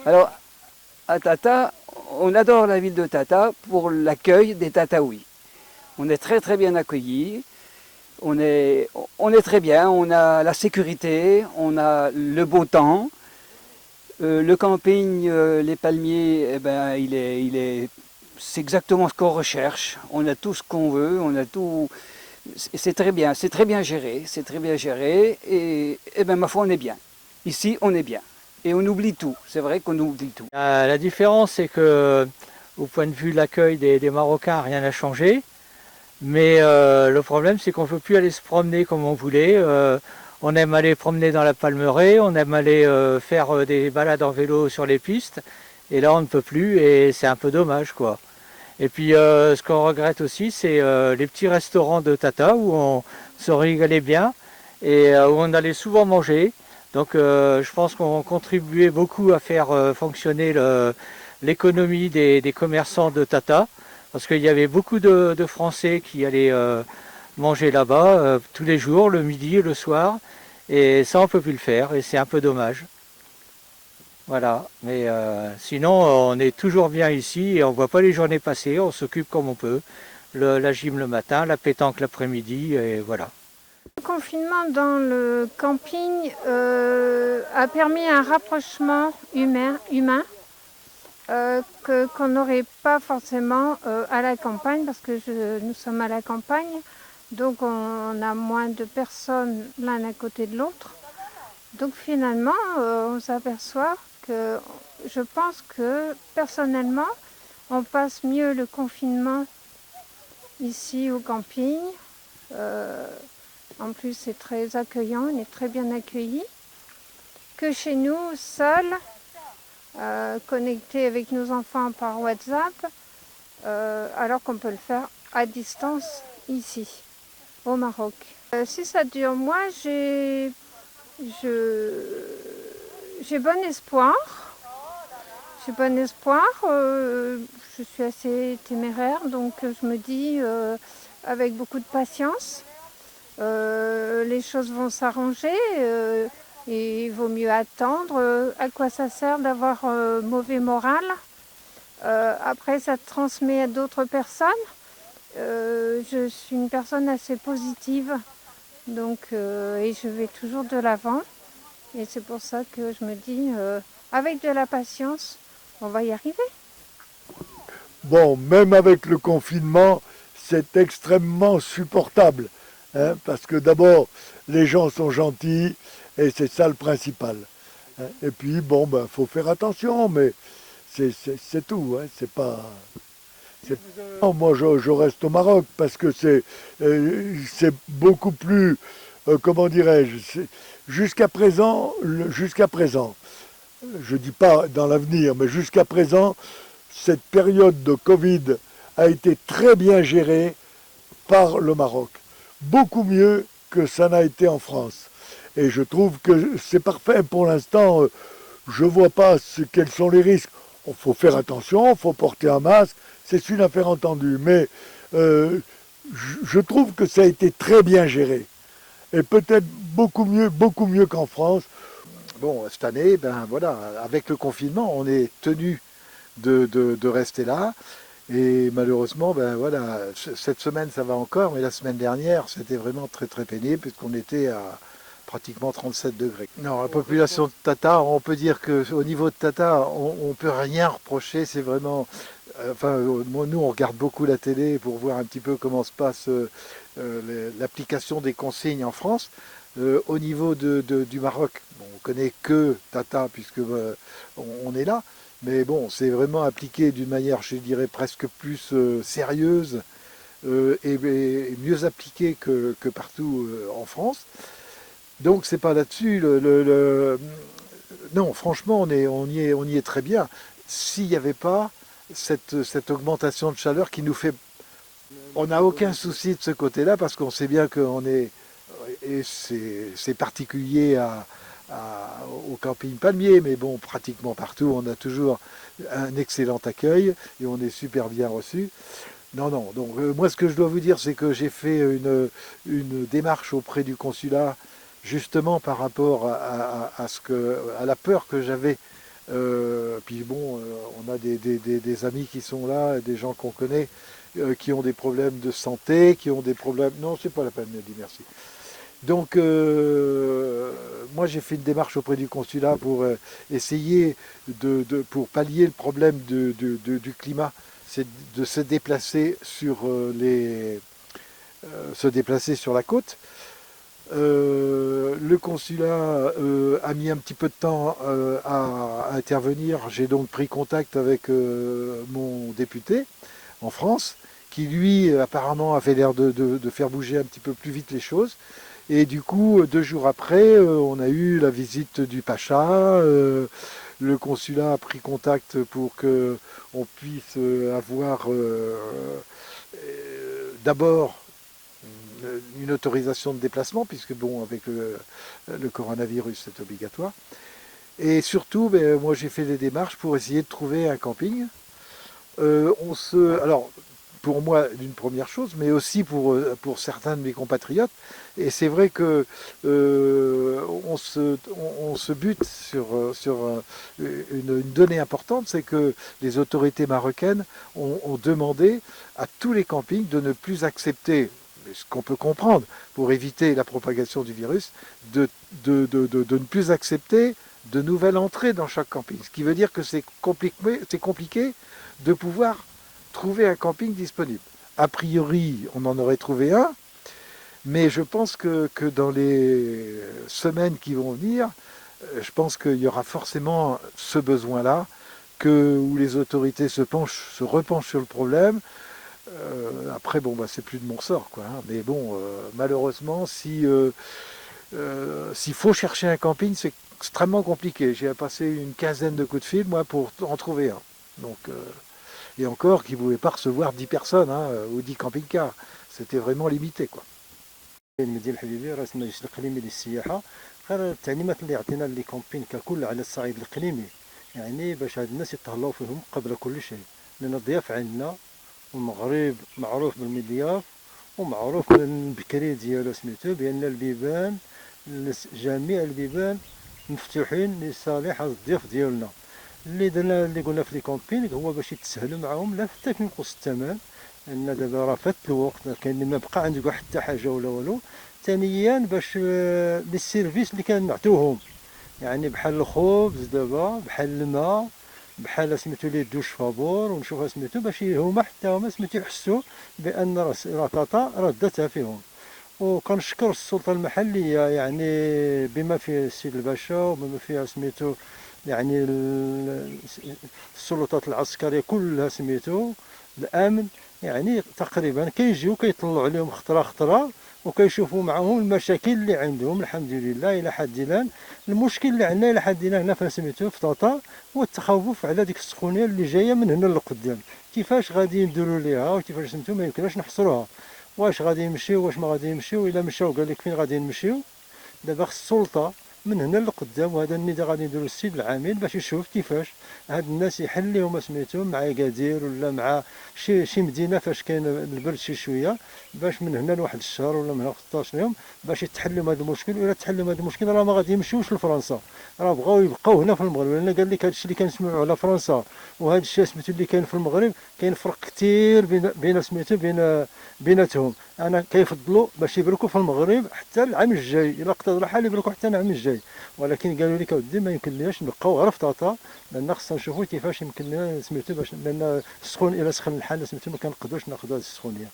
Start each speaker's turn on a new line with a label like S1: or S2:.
S1: Alors, à Tata, on adore la ville de Tata pour l'accueil des Tataouis. On est très très bien accueillis, on est très bien, on a la sécurité, on a le beau temps. Le camping, les palmiers, eh ben, c'est exactement ce qu'on recherche. On a tout ce qu'on veut, on a tout. C'est très bien géré, c'est très bien géré. Et ben, ma foi, on est bien. Ici, on est bien. Et on oublie tout. C'est vrai qu'on oublie tout.
S2: La différence, c'est que, au point de vue de l'accueil des Marocains, rien n'a changé. Mais le problème, c'est qu'on ne peut plus aller se promener comme on voulait. On aime aller promener dans la Palmeraie, on aime aller faire des balades en vélo sur les pistes. Et là, on ne peut plus et c'est un peu dommage, quoi. Et puis, ce qu'on regrette aussi, c'est les petits restaurants de Tata où on se régalait bien et où on allait souvent manger. Donc, je pense qu'on contribuait beaucoup à faire fonctionner l'économie des commerçants de Tata. Parce qu'il y avait beaucoup de Français qui allaient manger là-bas tous les jours, le midi et le soir. Et ça, on ne peut plus le faire et c'est un peu dommage. Voilà. Mais sinon, on est toujours bien ici et on ne voit pas les journées passer. On s'occupe comme on peut. La gym le matin, la pétanque l'après-midi et voilà.
S3: Le confinement dans le camping a permis un rapprochement humain qu'on n'aurait pas forcément à la campagne parce que nous sommes à la campagne, donc on a moins de personnes l'un à côté de l'autre. Donc finalement, on s'aperçoit que je pense que personnellement, on passe mieux le confinement ici au camping. En plus, c'est très accueillant, on est très bien accueillis, que chez nous, seuls, connectés avec nos enfants par WhatsApp, alors qu'on peut le faire à distance ici, au Maroc. Si ça dure, moi, j'ai bon espoir. J'ai bon espoir. Je suis assez téméraire, donc je me dis, avec beaucoup de patience, les choses vont s'arranger. Et il vaut mieux attendre. À quoi ça sert d'avoir mauvais moral? Après, ça transmet à d'autres personnes. Je suis une personne assez positive, donc, et je vais toujours de l'avant. Et c'est pour ça que je me dis, avec de la patience, on va y arriver.
S4: Bon, même avec le confinement, c'est extrêmement supportable. Hein, parce que d'abord, les gens sont gentils et c'est ça le principal. Hein. Et puis, bon, ben, faut faire attention, mais c'est tout. Hein, c'est pas. Non, moi, je reste au Maroc parce que c'est beaucoup plus, comment dirais-je, jusqu'à présent, je dis pas dans l'avenir, mais jusqu'à présent, cette période de Covid a été très bien gérée par le Maroc. Beaucoup mieux que ça n'a été en France. Et je trouve que c'est parfait pour l'instant. Je ne vois pas quels sont les risques. Il faut faire attention, il faut porter un masque, c'est une affaire entendue. Mais je trouve que ça a été très bien géré. Et peut-être beaucoup mieux qu'en France.
S5: Bon, cette année, ben voilà, avec le confinement, on est tenu de rester là. Et malheureusement, ben voilà, cette semaine ça va encore, mais la semaine dernière c'était vraiment très très pénible puisqu'on était à pratiquement 37 degrés. Non, la population de Tata, on peut dire qu'au niveau de Tata, on ne peut rien reprocher, c'est vraiment... Enfin, nous on regarde beaucoup la télé pour voir un petit peu comment se passe l'application des consignes en France. Au niveau du Maroc, bon, on connaît que Tata puisque on est là. Mais bon, c'est vraiment appliqué d'une manière, je dirais, presque plus sérieuse et mieux appliqué que partout en France. Donc c'est pas là-dessus. Non, franchement, on y est très bien. S'il n'y avait pas cette augmentation de chaleur qui nous fait... On n'a aucun souci de ce côté-là parce qu'on sait bien qu'on est... Et c'est particulier au camping palmier, mais bon, pratiquement partout, on a toujours un excellent accueil et on est super bien reçu. Non, non, donc moi ce que je dois vous dire, c'est que j'ai fait une démarche auprès du consulat, justement par rapport à la peur que j'avais Puis bon, on a des amis qui sont là, des gens qu'on connaît, qui ont des problèmes de santé, qui ont des problèmes... Non, c'est pas la peine, dit merci. Donc, moi j'ai fait une démarche auprès du consulat pour essayer pour pallier le problème du climat, c'est de se déplacer sur la côte. Le consulat a mis un petit peu de temps à intervenir. J'ai donc pris contact avec mon député en France, qui lui apparemment avait l'air de faire bouger un petit peu plus vite les choses. Et du coup, 2 jours après, on a eu la visite du Pacha. Le consulat a pris contact pour qu'on puisse avoir d'abord une autorisation de déplacement, puisque bon, avec le coronavirus, c'est obligatoire. Et surtout, moi j'ai fait des démarches pour essayer de trouver un camping. Alors, pour moi, d'une première chose, mais aussi pour certains de mes compatriotes. Et c'est vrai que on se bute sur une donnée importante, c'est que les autorités marocaines ont demandé à tous les campings de ne plus accepter, ce qu'on peut comprendre, pour éviter la propagation du virus, de ne plus accepter de nouvelles entrées dans chaque camping. Ce qui veut dire que c'est compliqué de pouvoir trouver un camping disponible. A priori, on en aurait trouvé un, mais je pense que dans les semaines qui vont venir, je pense qu'il y aura forcément ce besoin-là, où les autorités se repenchent sur le problème. Après, bon, c'est plus de mon sort, quoi. Hein. Mais bon, malheureusement, s'il faut chercher un camping, c'est extrêmement compliqué. J'ai passé une quinzaine de coups de fil, moi, pour en trouver un. Donc, et encore, qui ne pouvaient pas recevoir 10 personnes, hein, ou 10 camping-cars. C'était vraiment limité, quoi.
S6: المدينة الحبيبية رئيس المجلس الإقليمي للسياحة قرر التعليمات اللي عطينا لي كومبين ككل على الصعيد الإقليمي، يعني باش هاد الناس يتهلاو فيهم قبل كل شيء، لأن الضياف عندنا والمغرب معروف بالمضياف ومعروف بالبكري ديالو سميتو بأن البيبان جميع البيبان مفتوحين لصالح الضياف ديالنا. اللي درنا اللي قلنا في لي كومبين هو باش يتسهلوا معاهم لا حتى كينقص الثمن، لأن دابا راه فات الوقت كاين اللي ما بقى عنده حتى حاجة ولا والو. ثانيا باش لي سيرفيس اللي كنعطيوهم، يعني بحال الخبز دابا، بحال الماء، بحال سميتو لي دوش فابور ونشوفها سميتو باش هما حتى هما سميتو يحسوا بأن راه طاطا راه داتها فيهم. وكنشكر السلطة المحلية يعني بما فيه السيد الباشا وبما فيها سميتو يعني السلطات العسكرية كلها سميتو الأمن، يعني تقريبا كيجيو كيطلعوا عليهم خطرة وكيشوفوا معهم المشاكل اللي عندهم. الحمد لله إلى حد الآن المشكل اللي عندنا إلى حد الآن هنا فين سميتو في طاطا هو التخوف على ديك السخونية اللي جاية من هنا لقدام، كيفاش غادي نديروا ليها وكيفاش سميتو ما يمكنناش نحصروها، واش غادي يمشيو واش ما غادي يمشيو، إلا مشاو قال لك فين غادي نمشيو. دابا خص السلطة من هنا لقدام، وهذا النداء غادي نديرو السيد العامل باش يشوف كيفاش هاد الناس يحل لهم سميتو مع اكادير ولا مع شي مدينه فاش كاين البرد شويه، باش من هنا لواحد الشهر ولا من هنا 16 يوم باش يتحل لهم هذا المشكل. ولا تحل لهم هذا المشكل راه ما غادي يمشيوش لفرنسا، راه بغاو يبقاو هنا في المغرب، لان قال لك هذا الشيء اللي كنسمعوا على فرنسا وهذا الشيء سميتو اللي كاين في المغرب كاين فرق كثير بين سميتو بيناتهم. انا كيفضلوا باش يبركوا في المغرب حتى العام الجاي، الا قدر الحال يبركوا حتى العام الجاي، ولكن قالوا لك اودي ما يمكن ليش نبقاو غير في طاطا، لان خصنا نشوفوا كيفاش يمكن لنا سميتو باش، لان السخون الى سخن الحال سميتو ما كنقدروش ناخذوا هذه السخونيه.